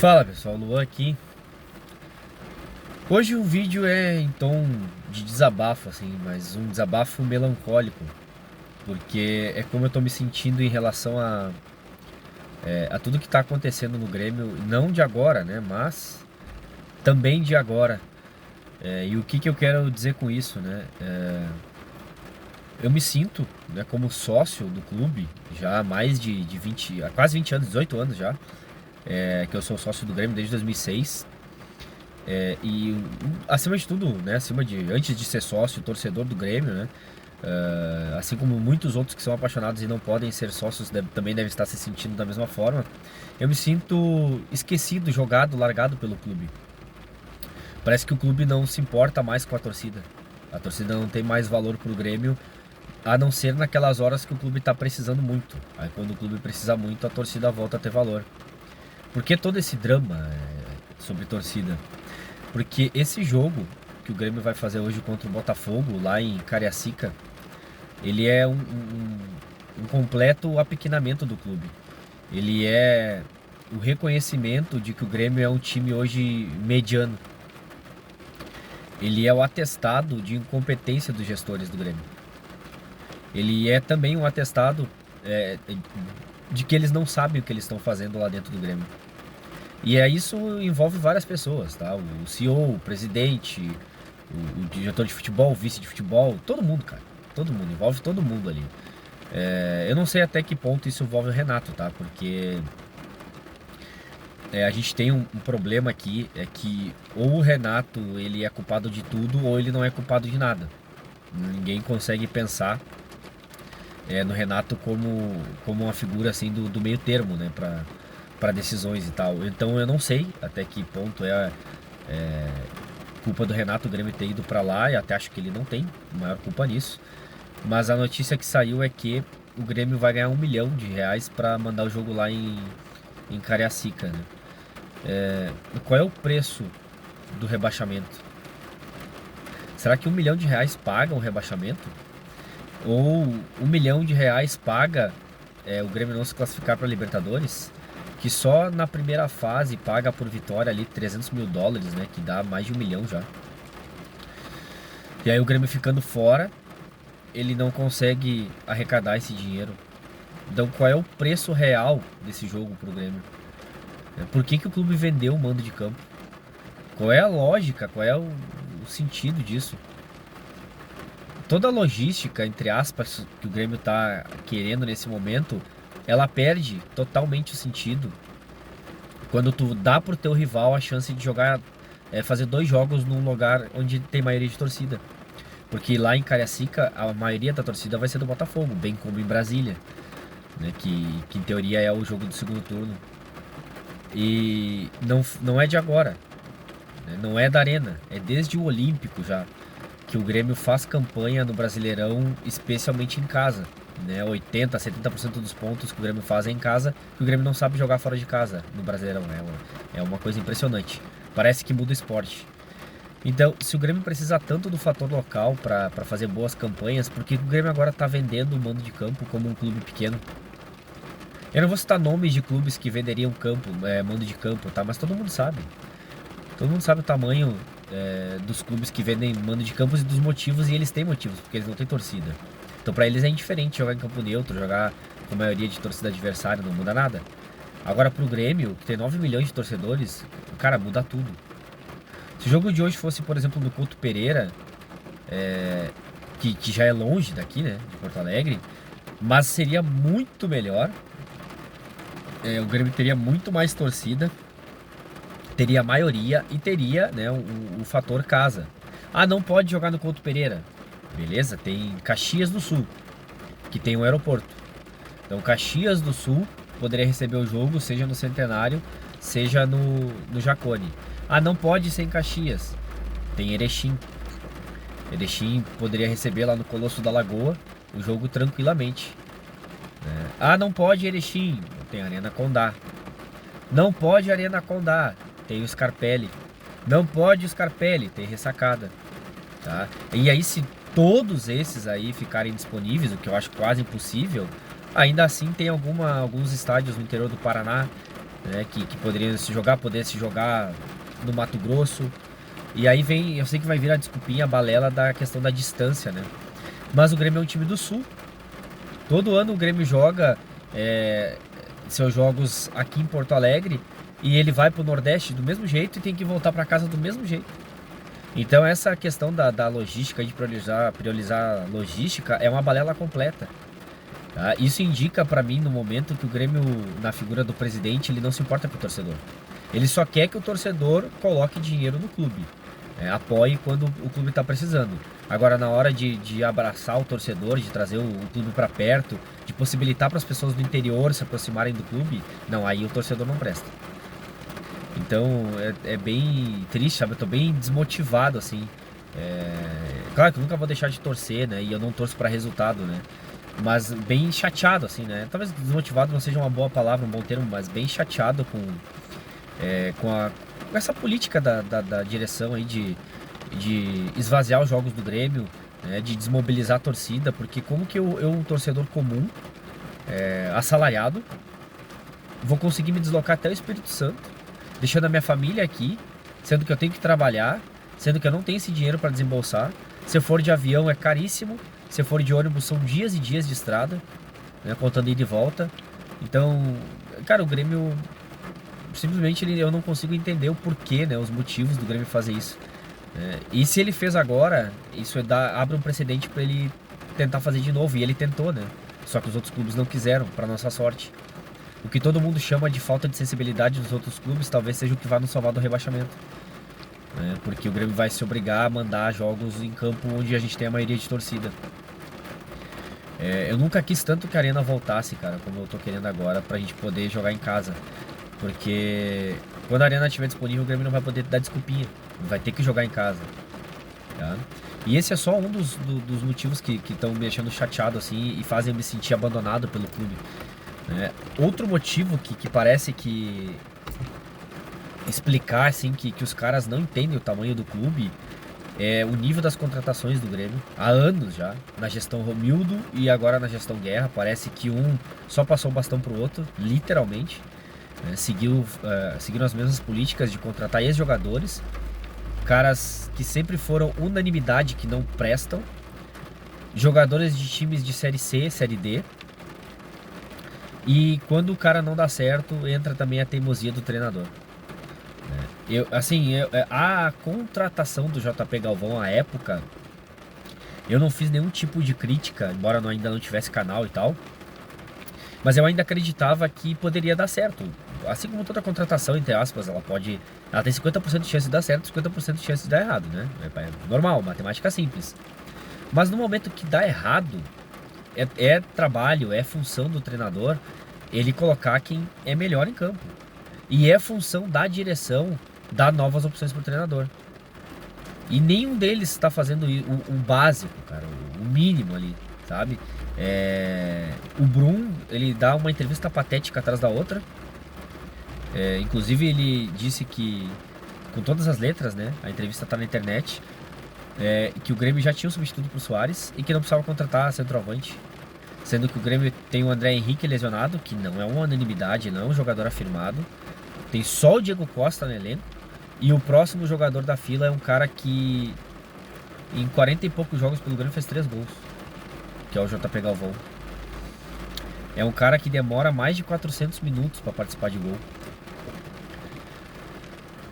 Fala pessoal, Luan aqui. Hoje o vídeo é em tom de desabafo, assim, mas um desabafo melancólico, porque é como eu tô me sentindo em relação a tudo que tá acontecendo no Grêmio, não de agora, né, mas também de agora. E o que que eu quero dizer com isso, né? Eu me sinto, né, como sócio do clube já há mais de 20, há quase 20 anos, 18 anos já, que eu sou sócio do Grêmio desde 2006. Acima de tudo, né, antes de ser sócio, torcedor do Grêmio, né, assim como muitos outros que são apaixonados e não podem ser sócios, também devem estar se sentindo da mesma forma, eu me sinto esquecido, jogado, largado pelo clube. Parece que o clube não se importa mais com a torcida. A torcida não tem mais valor pro Grêmio, a não ser naquelas horas que o clube está precisando muito. Aí quando o clube precisa muito, a torcida volta a ter valor. Por que todo esse drama sobre torcida? Porque esse jogo que o Grêmio vai fazer hoje contra o Botafogo, lá em Cariacica, ele é um completo apequenamento do clube. Ele é o reconhecimento de que o Grêmio é um time hoje mediano. Ele é o atestado de incompetência dos gestores do Grêmio. Ele é também um atestado de que eles não sabem o que eles estão fazendo lá dentro do Grêmio. Isso envolve várias pessoas, tá? O CEO, o presidente, o diretor de futebol, o vice de futebol, todo mundo, cara. Todo mundo, envolve todo mundo ali. Eu não sei até que ponto isso envolve o Renato, tá? Porque a gente tem um problema aqui, é que ou o Renato ele é culpado de tudo ou ele não é culpado de nada. Ninguém consegue pensar no Renato como uma figura assim do meio termo, né? Para decisões e tal. Então eu não sei até que ponto é culpa do Renato o Grêmio ter ido para lá, e até acho que ele não tem maior culpa nisso. Mas a notícia que saiu é que o Grêmio vai ganhar R$ 1 milhão para mandar o jogo lá em Cariacica, né? Qual é o preço do rebaixamento? Será que R$ 1 milhão paga o rebaixamento? Ou R$ 1 milhão paga o Grêmio não se classificar para Libertadores? Que só na primeira fase paga por vitória ali US$ 300 mil, né? Que dá mais de 1 milhão já. E aí o Grêmio ficando fora, ele não consegue arrecadar esse dinheiro. Então qual é o preço real desse jogo pro Grêmio? Por que que o clube vendeu o mando de campo? Qual é a lógica? Qual é o sentido disso? Toda a logística, entre aspas, que o Grêmio tá querendo nesse momento, ela perde totalmente o sentido quando tu dá pro teu rival a chance de jogar, fazer 2 jogos num lugar onde tem maioria de torcida. Porque lá em Cariacica, a maioria da torcida vai ser do Botafogo, bem como em Brasília, né, que em teoria é o jogo do segundo turno. E não é de agora, né, não é da Arena, é desde o Olímpico já, que o Grêmio faz campanha no Brasileirão, especialmente em casa. Né, 80, 70% dos pontos que o Grêmio faz é em casa, que o Grêmio não sabe jogar fora de casa no Brasileirão. É uma coisa impressionante. Parece que muda o esporte. Então, se o Grêmio precisa tanto do fator local para fazer boas campanhas, por que o Grêmio agora está vendendo o mando de campo como um clube pequeno? Eu não vou citar nomes de clubes que venderiam mando de campo, tá? Mas todo mundo sabe. Todo mundo sabe o tamanho dos clubes que vendem mando de campos e dos motivos, e eles têm motivos, porque eles não têm torcida. Então para eles é indiferente jogar em campo neutro, jogar com a maioria de torcida adversária, não muda nada. Agora pro Grêmio, que tem 9 milhões de torcedores, cara, muda tudo. Se o jogo de hoje fosse, por exemplo, no Couto Pereira, que já é longe daqui, né, de Porto Alegre, mas seria muito melhor. O Grêmio teria muito mais torcida, teria maioria e teria, né, o fator casa. Ah, não pode jogar no Couto Pereira. Beleza, tem Caxias do Sul, que tem um aeroporto. Então Caxias do Sul poderia receber o jogo, seja no Centenário, seja no Jacone. Ah, não pode ser em Caxias. Tem Erechim. Erechim poderia receber lá no Colosso da Lagoa o jogo tranquilamente. Ah, não pode Erechim. Tem Arena Condá. Não pode Arena Condá. Tem o Scarpelli. Não pode o Scarpelli. Tem Ressacada. Tá? E aí, se todos esses aí ficarem disponíveis, o que eu acho quase impossível, ainda assim tem alguns estádios no interior do Paraná né, que poderia se jogar no Mato Grosso. E aí vem, eu sei que vai vir a desculpinha, a balela da questão da distância, né? Mas o Grêmio é um time do Sul. Todo ano o Grêmio joga seus jogos aqui em Porto Alegre e ele vai pro Nordeste do mesmo jeito e tem que voltar para casa do mesmo jeito. Então essa questão da logística, de priorizar logística, é uma balela completa. Tá? Isso indica para mim no momento que o Grêmio, na figura do presidente, ele não se importa com o torcedor. Ele só quer que o torcedor coloque dinheiro no clube, apoie quando o clube está precisando. Agora, na hora de abraçar o torcedor, de trazer o clube para perto, de possibilitar para as pessoas do interior se aproximarem do clube, não, aí o torcedor não presta. Então é bem triste, sabe? Eu tô bem desmotivado, assim. Claro que eu nunca vou deixar de torcer, né? E eu não torço para resultado, né? Mas bem chateado, assim, né? Talvez desmotivado não seja uma boa palavra, um bom termo, mas bem chateado com essa política da direção aí de esvaziar os jogos do Grêmio, né? De desmobilizar a torcida, porque como que eu um torcedor comum, assalariado, vou conseguir me deslocar até o Espírito Santo, deixando a minha família aqui, sendo que eu tenho que trabalhar, sendo que eu não tenho esse dinheiro para desembolsar. Se eu for de avião é caríssimo, se eu for de ônibus são dias e dias de estrada, né, contando ida e volta. Então, cara, o Grêmio simplesmente eu não consigo entender o porquê, né, os motivos do Grêmio fazer isso. E se ele fez agora, isso abre um precedente para ele tentar fazer de novo, e ele tentou, né? Só que os outros clubes não quiseram, para nossa sorte. O que todo mundo chama de falta de sensibilidade dos outros clubes talvez seja o que vai nos salvar do rebaixamento, né? Porque o Grêmio vai se obrigar a mandar jogos em campo onde a gente tem a maioria de torcida. Eu nunca quis tanto que a Arena voltasse, cara, como eu tô querendo agora, pra gente poder jogar em casa. Porque quando a Arena estiver disponível, o Grêmio não vai poder dar desculpinha, vai ter que jogar em casa, tá? E esse é só um dos motivos que estão me deixando chateado, assim, e fazem eu me sentir abandonado pelo clube. Outro motivo que parece que explicar assim, que os caras não entendem o tamanho do clube é o nível das contratações do Grêmio. Há anos já, na gestão Romildo e agora na gestão Guerra, parece que um só passou o bastão pro outro, literalmente. Seguiram as mesmas políticas de contratar ex-jogadores, caras que sempre foram unanimidade que não prestam, jogadores de times de Série C, Série D. E quando o cara não dá certo, entra também a teimosia do treinador. A contratação do JP Galvão à época, eu não fiz nenhum tipo de crítica, embora ainda não tivesse canal e tal. Mas eu ainda acreditava que poderia dar certo. Assim como toda contratação, entre aspas, ela tem 50% de chance de dar certo, 50% de chance de dar errado, né? É normal, matemática simples. Mas no momento que dá errado, é trabalho, é função do treinador ele colocar quem é melhor em campo. E é função da direção dar novas opções pro treinador. E nenhum deles está fazendo o básico, cara, o mínimo ali, sabe? O Brum, ele dá uma entrevista patética atrás da outra. Inclusive ele disse que, com todas as letras, né? A entrevista tá na internet. Que o Grêmio já tinha um substituto pro Soares e que não precisava contratar centroavante. Sendo que o Grêmio tem o André Henrique lesionado, que não é uma unanimidade, não é um jogador afirmado. Tem só o Diego Costa no elenco. E o próximo jogador da fila é um cara que em 40 e poucos jogos pelo Grêmio fez 3 gols, que é o JP Galvão. É um cara que demora mais de 400 minutos para participar de gol,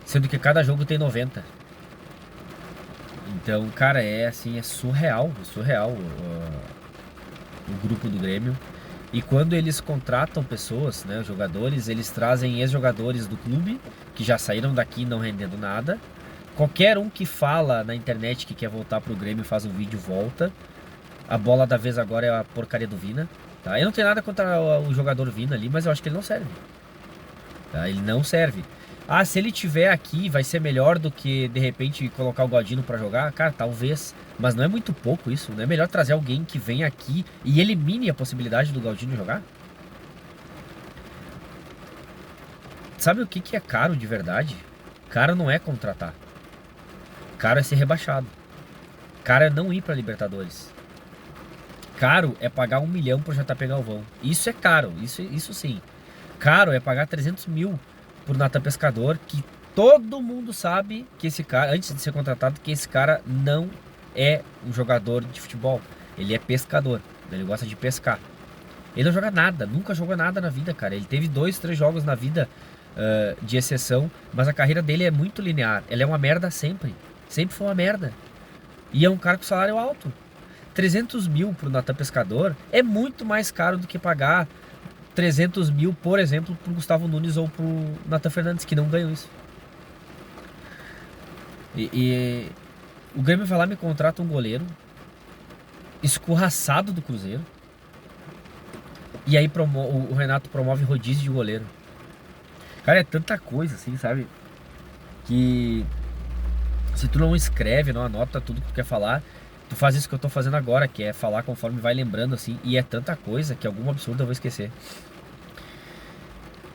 sendo que cada jogo tem 90. Então, cara, é surreal o grupo do Grêmio. E quando eles contratam pessoas, né, jogadores, eles trazem ex-jogadores do clube que já saíram daqui não rendendo nada. Qualquer um que fala na internet que quer voltar pro Grêmio, faz um vídeo, volta. A bola da vez agora é a porcaria do Vina, tá? Eu não tenho nada contra o jogador Vina ali, mas eu acho que ele não serve, tá? Ele não serve. Ah, se ele tiver aqui, vai ser melhor do que, de repente, colocar o Galdino pra jogar? Cara, talvez. Mas não é muito pouco isso? Não é melhor trazer alguém que venha aqui e elimine a possibilidade do Galdino jogar? Sabe o que é caro de verdade? Caro não é contratar. Caro é ser rebaixado. Caro é não ir pra Libertadores. Caro é pagar 1 milhão pro JP Galvão. Isso é caro, isso sim. Caro é pagar 300 mil por Nathan Pescador, que todo mundo sabe que esse cara, antes de ser contratado, que esse cara não é um jogador de futebol. Ele é pescador, ele gosta de pescar. Ele não joga nada, nunca jogou nada na vida, cara. Ele teve 2, 3 jogos na vida de exceção, mas a carreira dele é muito linear. Ela é uma merda sempre. Sempre foi uma merda. E é um cara com salário alto. 300 mil pro Nathan Pescador é muito mais caro do que pagar 300 mil, por exemplo, pro Gustavo Nunes ou pro Nathan Fernandes, que não ganham isso. E o Grêmio vai lá e me contrata um goleiro escorraçado do Cruzeiro. E aí o Renato promove rodízio de goleiro. Cara, é tanta coisa assim, sabe? Que se tu não escreve, não anota tudo que tu quer falar, tu faz isso que eu tô fazendo agora, que é falar conforme vai lembrando, assim. E é tanta coisa que algum absurdo eu vou esquecer.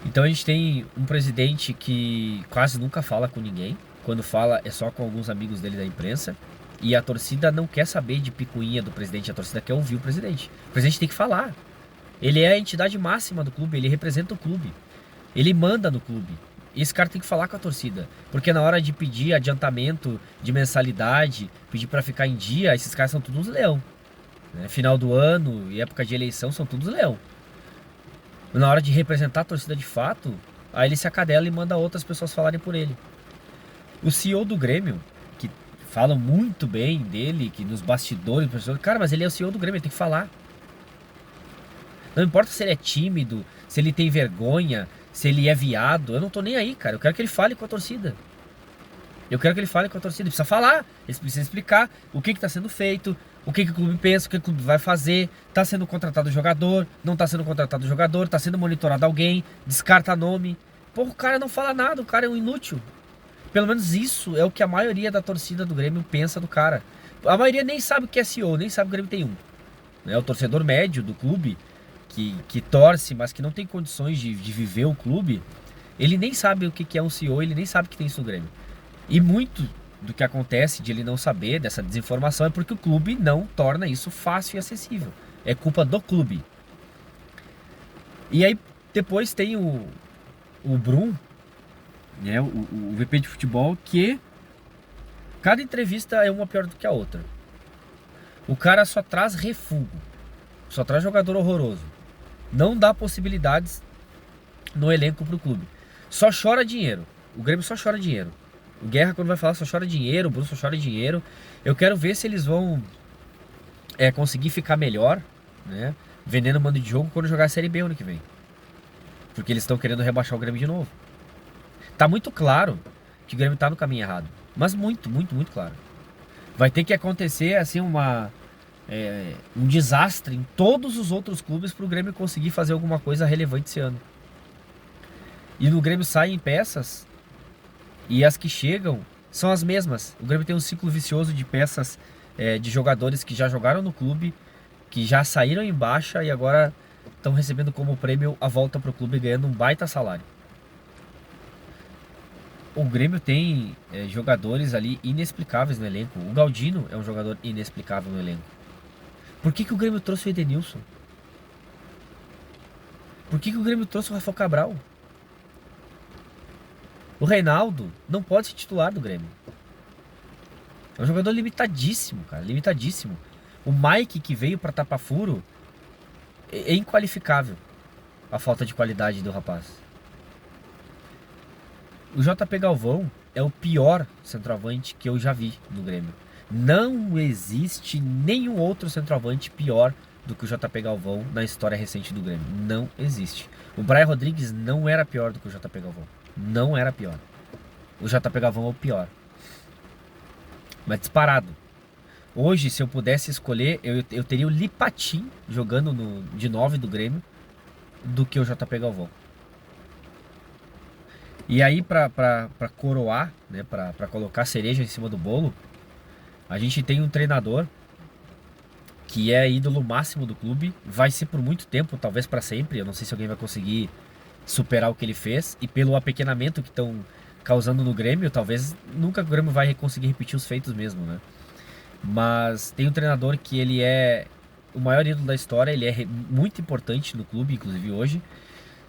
Então a gente tem um presidente que quase nunca fala com ninguém. Quando fala é só com alguns amigos dele da imprensa. E a torcida não quer saber de picuinha do presidente, a torcida quer ouvir o presidente. O presidente tem que falar. Ele é a entidade máxima do clube, ele representa o clube. Ele manda no clube. E esse cara tem que falar com a torcida. Porque na hora de pedir adiantamento de mensalidade, pedir pra ficar em dia, esses caras são todos leão. Né? Final do ano e época de eleição são todos leão. Na hora de representar a torcida de fato, aí ele se acadela e manda outras pessoas falarem por ele. O CEO do Grêmio, que falam muito bem dele, que nos bastidores, cara, mas ele é o CEO do Grêmio, ele tem que falar. Não importa se ele é tímido, se ele tem vergonha, se ele é viado, eu não tô nem aí, cara. Eu quero que ele fale com a torcida. Eu quero que ele fale com a torcida. Ele precisa falar, ele precisa explicar o que está sendo feito, o que o clube pensa, o que o clube vai fazer. Tá sendo contratado jogador, não tá sendo contratado jogador, tá sendo monitorado alguém, descarta nome. Porra, o cara não fala nada, o cara é um inútil. Pelo menos isso é o que a maioria da torcida do Grêmio pensa do cara. A maioria nem sabe o que é CEO, nem sabe que o Grêmio tem um. Né? O torcedor médio do clube, que torce, mas que não tem condições de viver o clube, ele nem sabe o que é um CEO, ele nem sabe que tem isso no Grêmio. E muito do que acontece de ele não saber dessa desinformação é porque o clube não torna isso fácil e acessível. É culpa do clube. E aí depois tem o Brum, né, o VP de futebol, que cada entrevista é uma pior do que a outra. O cara só traz refúgio, só traz jogador horroroso. Não dá possibilidades no elenco pro clube. Só chora dinheiro. O Grêmio só chora dinheiro. O Guerra, quando vai falar, só chora dinheiro. O Bruno só chora dinheiro. Eu quero ver se eles vão conseguir ficar melhor, né? Vendendo mando de jogo quando jogar a Série B ano que vem. Porque eles estão querendo rebaixar o Grêmio de novo. Tá muito claro que o Grêmio tá no caminho errado. Mas muito, muito, muito claro. Vai ter que acontecer assim um desastre em todos os outros clubes para o Grêmio conseguir fazer alguma coisa relevante esse ano. E no Grêmio saem peças e as que chegam são as mesmas. O Grêmio tem um ciclo vicioso de peças de jogadores que já jogaram no clube, que já saíram em baixa e agora estão recebendo como prêmio a volta para o clube ganhando um baita salário. O Grêmio tem jogadores ali inexplicáveis no elenco. O Galdino é um jogador inexplicável no elenco. Por que o Grêmio trouxe o Edenilson? Por que o Grêmio trouxe o Rafael Cabral? O Reinaldo não pode ser titular do Grêmio. É um jogador limitadíssimo, cara. Limitadíssimo. O Mike, que veio pra tapar furo, é inqualificável a falta de qualidade do rapaz. O JP Galvão é o pior centroavante que eu já vi no Grêmio. Não existe nenhum outro centroavante pior do que o JP Galvão na história recente do Grêmio. Não existe. O Brian Rodrigues não era pior do que o JP Galvão. Não era pior. O JP Galvão é o pior. Mas disparado. Hoje, se eu pudesse escolher, eu teria o Lipatim jogando de 9 do Grêmio do que o JP Galvão. E aí, pra coroar, né, pra colocar cereja em cima do bolo, a gente tem um treinador que é ídolo máximo do clube, vai ser por muito tempo, talvez para sempre. Eu não sei se alguém vai conseguir superar o que ele fez, e pelo apequenamento que estão causando no Grêmio, talvez nunca o Grêmio vai conseguir repetir os feitos mesmo, né? Mas tem um treinador que ele é o maior ídolo da história, ele é muito importante no clube, inclusive hoje,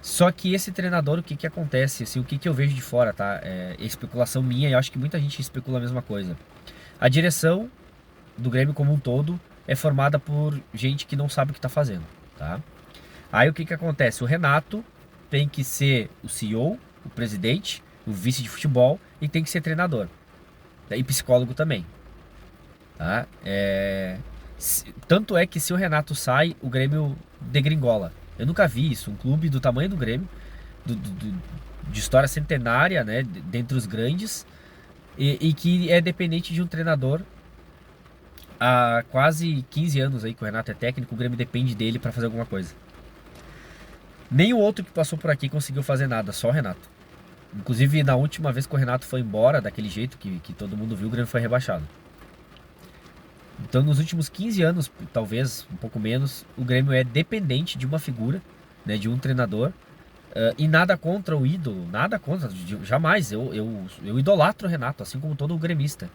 Só que esse treinador, o que que acontece? Assim, o que que eu vejo de fora, tá? É especulação minha e eu acho que muita gente especula a mesma coisa. A direção do Grêmio como um todo é formada por gente que não sabe o que tá fazendo, tá? Aí o que que acontece? O Renato tem que ser o CEO, o presidente, o vice de futebol e tem que ser treinador. E psicólogo também, tá? Tanto é que se o Renato sai, o Grêmio degringola. Eu nunca vi isso. Um clube do tamanho do Grêmio, de história centenária, né? Dentre os grandes, e que é dependente de um treinador há quase 15 anos aí que o Renato é técnico, o Grêmio depende dele pra fazer alguma coisa. Nem o outro que passou por aqui conseguiu fazer nada, só o Renato. Inclusive, na última vez que o Renato foi embora, daquele jeito que todo mundo viu, o Grêmio foi rebaixado. Então, nos últimos 15 anos, talvez um pouco menos, o Grêmio é dependente de uma figura, né, de um treinador. E nada contra o ídolo, nada contra, jamais. Eu idolatro o Renato, assim como todo gremista.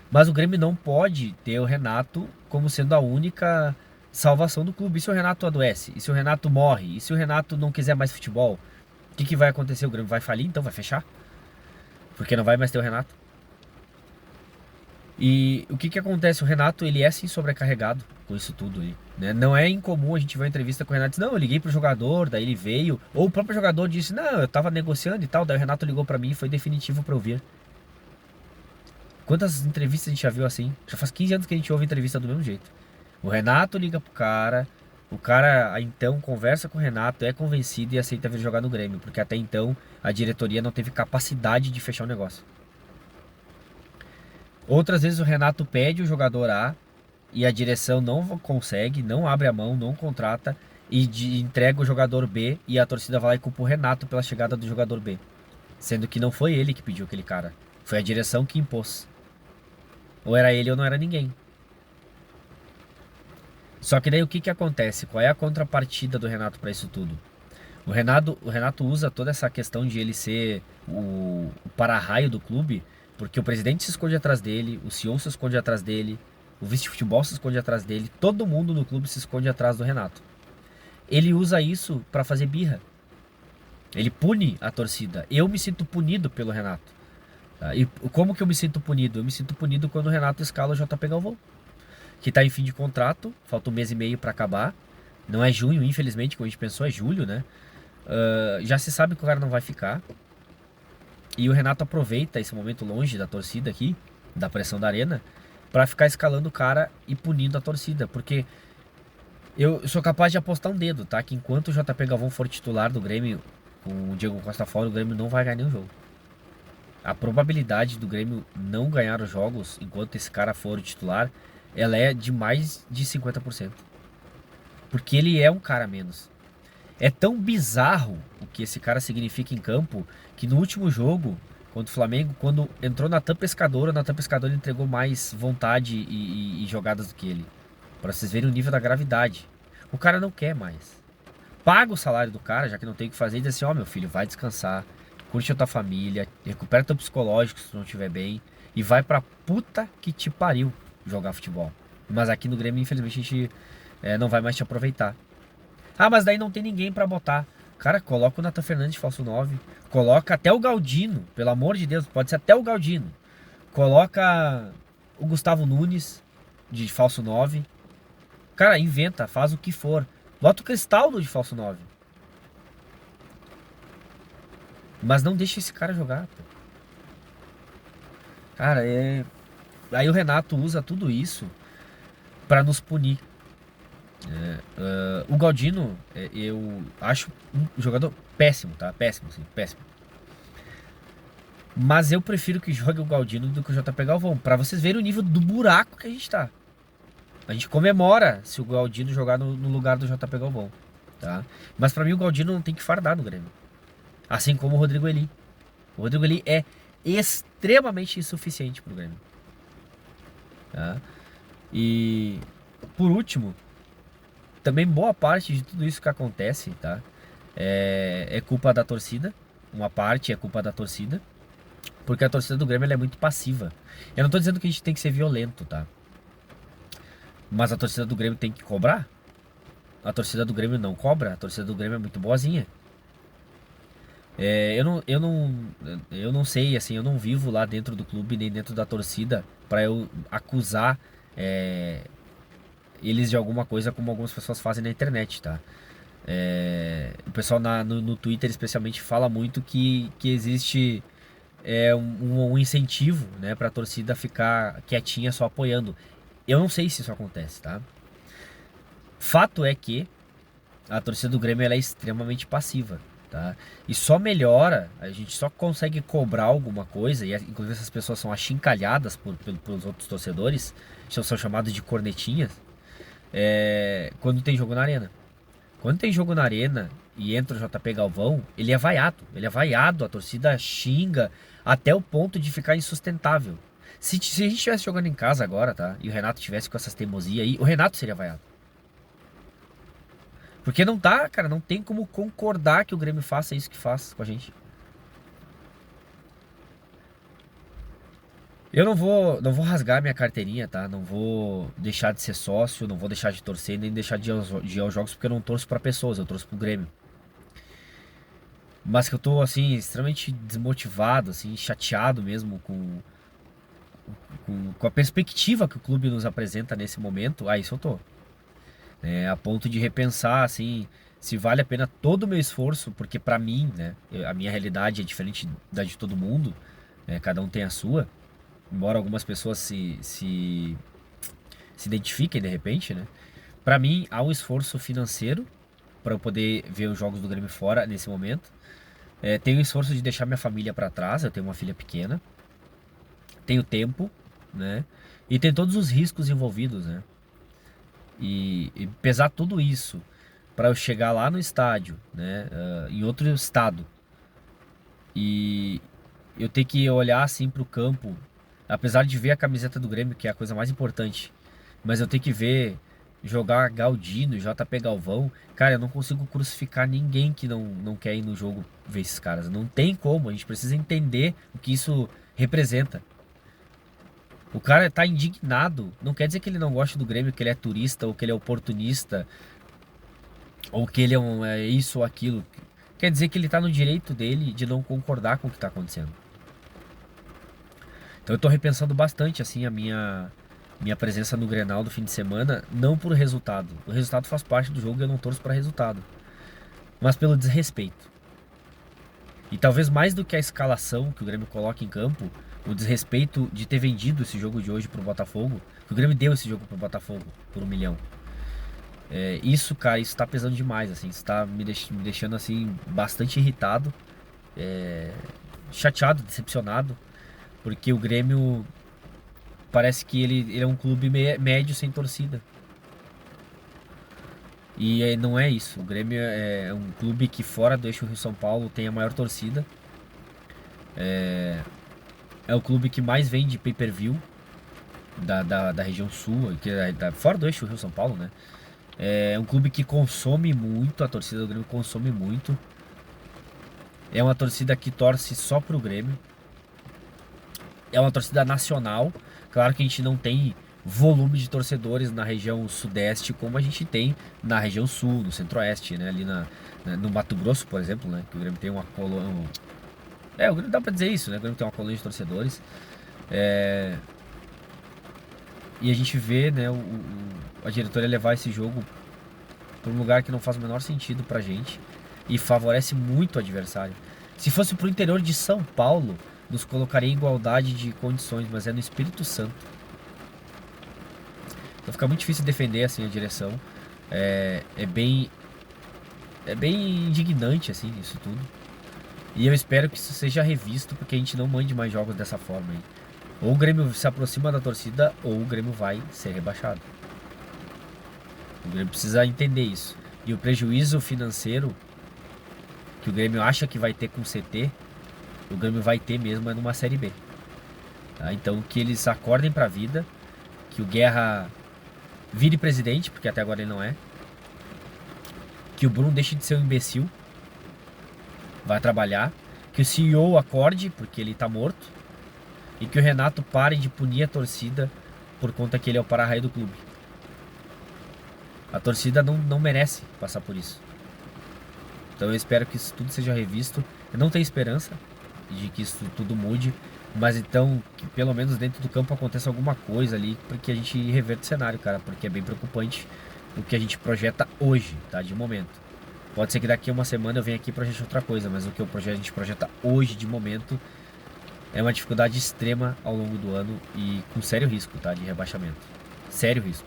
Mas o Grêmio não pode ter o Renato como sendo a única salvação do clube. E se o Renato adoece? E se o Renato morre? E se o Renato não quiser mais futebol? O que que vai acontecer? O Grêmio vai falir, então vai fechar? Porque não vai mais ter o Renato. E o que que acontece? O Renato, ele é sim sobrecarregado com isso tudo aí, né? Não é incomum a gente ver uma entrevista com o Renato e dizer, não, eu liguei pro jogador, daí ele veio. Ou o próprio jogador disse, não, eu tava negociando e tal, daí o Renato ligou pra mim e foi definitivo pra eu vir. Quantas entrevistas a gente já viu assim? Já faz 15 anos que a gente ouve entrevista do mesmo jeito. O Renato liga pro cara, o cara então conversa com o Renato, é convencido e aceita vir jogar no Grêmio, porque até então a diretoria não teve capacidade de fechar o negócio. Outras vezes o Renato pede o jogador A e a direção não consegue, não abre a mão, não contrata e entrega o jogador B e a torcida vai lá e culpa o Renato pela chegada do jogador B. Sendo que não foi ele que pediu aquele cara, foi a direção que impôs. Ou era ele ou não era ninguém. Só que daí o que que acontece? Qual é a contrapartida do Renato para isso tudo? O Renato usa toda essa questão de ele ser o para-raio do clube, porque o presidente se esconde atrás dele, o CEO se esconde atrás dele, o vice de futebol se esconde atrás dele, todo mundo no clube se esconde atrás do Renato. Ele usa isso para fazer birra. Ele pune a torcida. Eu me sinto punido pelo Renato. Tá? E como que eu me sinto punido? Eu me sinto punido quando o Renato escala o JP Galvão, que tá em fim de contrato, falta um mês e meio para acabar. Não é junho, infelizmente, como a gente pensou, é julho, né? Já se sabe que o cara não vai ficar. E o Renato aproveita esse momento longe da torcida aqui, da pressão da arena, pra ficar escalando o cara e punindo a torcida. Porque eu sou capaz de apostar um dedo, tá? Que enquanto o JP Galvão for titular do Grêmio, com o Diego Costa fora, o Grêmio não vai ganhar nenhum jogo. A probabilidade do Grêmio não ganhar os jogos enquanto esse cara for o titular, ela é de mais de 50%. Porque ele é um cara a menos. É tão bizarro o que esse cara significa em campo que no último jogo contra o Flamengo, quando entrou na Pescadora ele entregou mais vontade e jogadas do que ele. Pra vocês verem o nível da gravidade. O cara não quer mais. Paga o salário do cara, já que não tem o que fazer, e diz assim: ó, meu filho, vai descansar, curte a tua família, recupera teu psicológico se tu não estiver bem, e vai pra puta que te pariu jogar futebol. Mas aqui no Grêmio, infelizmente, a gente não vai mais te aproveitar. Ah, mas daí não tem ninguém pra botar. Cara, coloca o Nathan Fernandes de falso 9. Coloca até o Galdino, pelo amor de Deus, pode ser até o Galdino. Coloca o Gustavo Nunes de falso 9. Cara, inventa, faz o que for. Bota o Cristaldo de falso 9. Mas não deixa esse cara jogar, pô. Cara, aí o Renato usa tudo isso pra nos punir. O Galdino, eu acho um jogador péssimo, tá? Péssimo, sim, péssimo. Mas eu prefiro que jogue o Galdino do que o JP Galvão, pra vocês verem o nível do buraco que a gente tá. A gente comemora se o Galdino jogar no lugar do JP Galvão, tá? Mas pra mim o Galdino não tem que fardar no Grêmio. Assim como o Rodrigo Eli. O Rodrigo Eli é extremamente insuficiente pro Grêmio, tá? E por último, também boa parte de tudo isso que acontece, tá? É culpa da torcida. Uma parte é culpa da torcida. Porque a torcida do Grêmio ela é muito passiva. Eu não tô dizendo que a gente tem que ser violento, tá? Mas a torcida do Grêmio tem que cobrar. A torcida do Grêmio não cobra. A torcida do Grêmio é muito boazinha. Eu não sei, assim, eu não vivo lá dentro do clube nem dentro da torcida para eu acusar é, eles de alguma coisa como algumas pessoas fazem na internet, tá? O pessoal no Twitter especialmente fala muito que existe um incentivo, né, para a torcida ficar quietinha só apoiando. Eu não sei se isso acontece, tá? Fato é que a torcida do Grêmio ela é extremamente passiva, tá? E só melhora, a gente só consegue cobrar alguma coisa, e inclusive essas pessoas são achincalhadas pelos outros torcedores, são chamados de cornetinhas, quando tem jogo na arena. Quando tem jogo na arena e entra o JP Galvão, ele é vaiado, a torcida xinga até o ponto de ficar insustentável. Se a gente estivesse jogando em casa agora, tá? E o Renato tivesse com essas teimosias aí, o Renato seria vaiado. Porque não dá, cara, não tem como concordar que o Grêmio faça isso que faz com a gente. Eu não vou rasgar minha carteirinha, tá? Não vou deixar de ser sócio, não vou deixar de torcer, nem deixar de ir aos jogos, porque eu não torço pra pessoas, eu torço pro Grêmio. Mas que eu tô, assim, extremamente desmotivado, assim, chateado mesmo com a perspectiva que o clube nos apresenta nesse momento. Ah, isso eu tô. A ponto de repensar, assim, se vale a pena todo o meu esforço, porque pra mim, né, a minha realidade é diferente da de todo mundo, né, cada um tem a sua, embora algumas pessoas se identifiquem de repente, né. Pra mim, há um esforço financeiro para eu poder ver os jogos do Grêmio fora nesse momento. Tenho o esforço de deixar minha família pra trás, eu tenho uma filha pequena, tenho tempo, né, e tem todos os riscos envolvidos, né. E pesar tudo isso para eu chegar lá no estádio, né, em outro estado, e eu ter que olhar assim pro campo, apesar de ver a camiseta do Grêmio, que é a coisa mais importante, mas eu ter que ver jogar Galdino, JP Galvão, cara, eu não consigo crucificar ninguém que não quer ir no jogo ver esses caras. Não tem como, a gente precisa entender o que isso representa. O cara tá indignado, não quer dizer que ele não gosta do Grêmio, que ele é turista, ou que ele é oportunista, ou que ele é isso ou aquilo. Quer dizer que ele tá no direito dele de não concordar com o que tá acontecendo. Então eu tô repensando bastante assim a minha presença no Grenal do fim de semana, não por resultado. O resultado faz parte do jogo e eu não torço para resultado, mas pelo desrespeito. E talvez mais do que a escalação que o Grêmio coloca em campo, o desrespeito de ter vendido esse jogo de hoje pro Botafogo, que o Grêmio deu esse jogo pro Botafogo por 1 milhão. Isso, cara, isso tá pesando demais, assim, isso tá me deixando, assim, bastante irritado, chateado, decepcionado, porque o Grêmio parece que ele é um clube médio sem torcida. E não é isso. O Grêmio é um clube que fora do eixo Rio-São Paulo tem a maior torcida. É o clube que mais vende pay-per-view da região sul, que é fora do eixo Rio-São Paulo, né? É um clube que consome muito, a torcida do Grêmio consome muito. É uma torcida que torce só pro Grêmio. É uma torcida nacional. Claro que a gente não tem volume de torcedores na região sudeste como a gente tem na região sul, no centro-oeste, né? Ali no Mato Grosso, por exemplo, né? Que o Grêmio tem uma colônia. O Grêmio dá pra dizer isso, né? O Grêmio tem uma colônia de torcedores. E a gente vê, né, a diretoria levar esse jogo para um lugar que não faz o menor sentido pra gente e favorece muito o adversário. Se fosse pro interior de São Paulo, nos colocaria em igualdade de condições, mas é no Espírito Santo. Então fica muito difícil defender assim a direção. É bem indignante assim isso tudo. E eu espero que isso seja revisto, porque a gente não mande mais jogos dessa forma aí. Ou o Grêmio se aproxima da torcida, ou o Grêmio vai ser rebaixado. O Grêmio precisa entender isso. E o prejuízo financeiro que o Grêmio acha que vai ter com o CT, o Grêmio vai ter mesmo numa Série B. Tá? Então que eles acordem pra vida, que o Guerra vire presidente, porque até agora ele não é. Que o Bruno deixe de ser um imbecil, vai trabalhar. Que o CEO acorde, porque ele tá morto. E que o Renato pare de punir a torcida por conta que ele é o para-raio do clube. A torcida não merece passar por isso. Então eu espero que isso tudo seja revisto Eu não tenho esperança de que isso tudo mude, mas então que pelo menos dentro do campo aconteça alguma coisa ali para que a gente reverta o cenário, cara, porque é bem preocupante o que a gente projeta hoje, tá? De momento. Pode ser que daqui a uma semana eu venha aqui e projete outra coisa, mas o que a gente projeta hoje, de momento, é uma dificuldade extrema ao longo do ano e com sério risco, tá? De rebaixamento. Sério risco.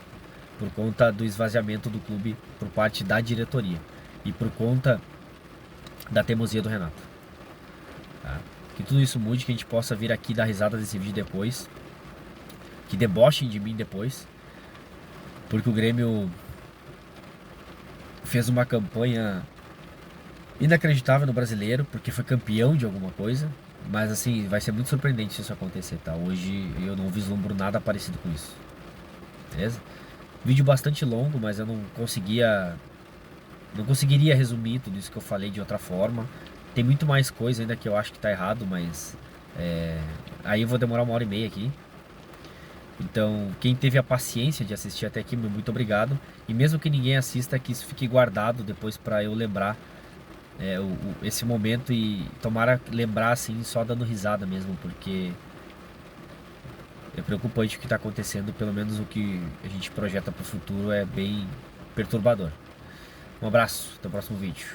Por conta do esvaziamento do clube por parte da diretoria e por conta da teimosia do Renato. Tá? Que tudo isso mude, que a gente possa vir aqui dar risada desse vídeo depois, que debochem de mim depois, porque o Grêmio fez uma campanha inacreditável no Brasileiro, porque foi campeão de alguma coisa, mas assim, vai ser muito surpreendente se isso acontecer, tá? Hoje eu não vislumbro nada parecido com isso, beleza? Vídeo bastante longo, mas eu não conseguiria resumir tudo isso que eu falei de outra forma. Tem muito mais coisa ainda que eu acho que tá errado, mas aí eu vou demorar 1h30 aqui. Então, quem teve a paciência de assistir até aqui, muito obrigado. E mesmo que ninguém assista, que isso fique guardado depois para eu lembrar esse momento e tomara lembrar assim, só dando risada mesmo, porque é preocupante o que está acontecendo, pelo menos o que a gente projeta para o futuro é bem perturbador. Um abraço, até o próximo vídeo.